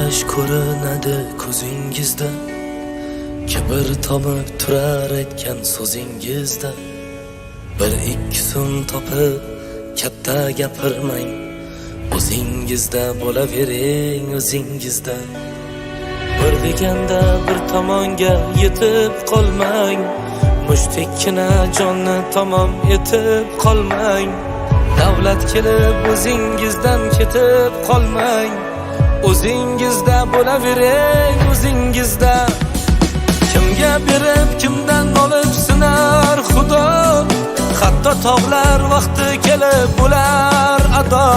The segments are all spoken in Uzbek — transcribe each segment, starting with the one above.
qarash ko'rinadi ko'zingizda, kibr tomib turar aytgan so'zingizda. Bir ikki so'm topib katta gapirmang, o'zingizda bo'lavering o'zingizda. Bir deganda bir tomonga yetib qolmang, mushtikkina jonni tamom etib qolmang. Davlat kelib o'zingizdan ketib qolmang, o'zingizda bo'lavering o'zingizda. Kimga berib kimdan olib sinar Xudo, hatto tog'lar vaqti kelib bo'lar ado.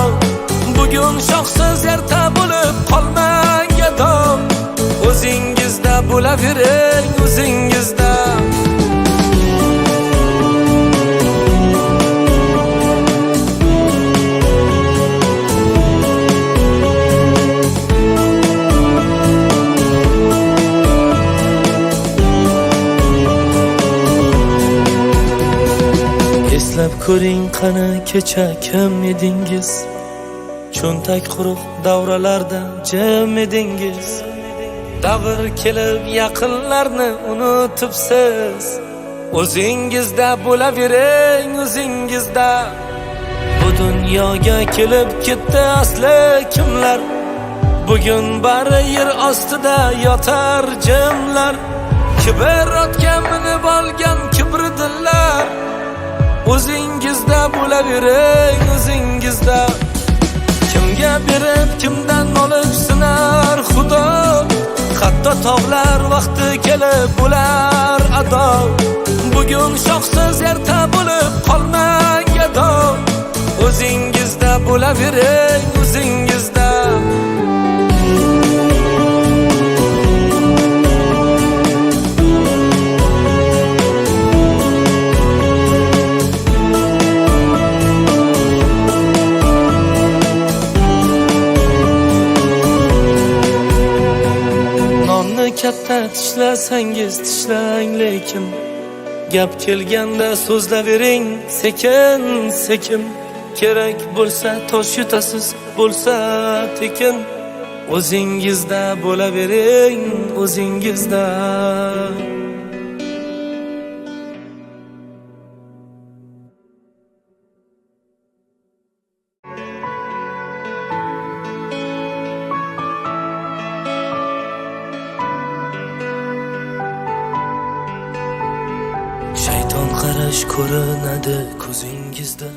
Bugun shoxsiz erta bo'lib qolmang gado, o'zingizda bo'lavering o'zingizda. Eslab ko'ring qani kecha kim edingiz, cho'ntak quruq davralarda jim edingiz. Davr kelib yaqinlarni unutibsiz, o'zingizda bo'lavering o'zingizda. Bu dunyoga kelib ketdi asli kimlar, bugun bari yer ostida yotar jimlar. Kibr otga minib olgan kibrdillar, o'zingizda bo'lavering o'zingizda. Kimga berib kimdan olib sinar Xudo, hatto tog'lar vaqti kelib bo'lar ado. Bugun shoxsiz erta bo'lib qolmang gado, o'zingizda bo'lavering o'zingizda. Katta tishlasangiz tishlang, lekin gap kelganda so'zlavering sekin sekin. Kerak bo'lsa tosh yutasiz, bo'lsa tekin, o'zingizda bo'lavering o'zingizda. Shayton qarash ko'rinadi ko'zingizda.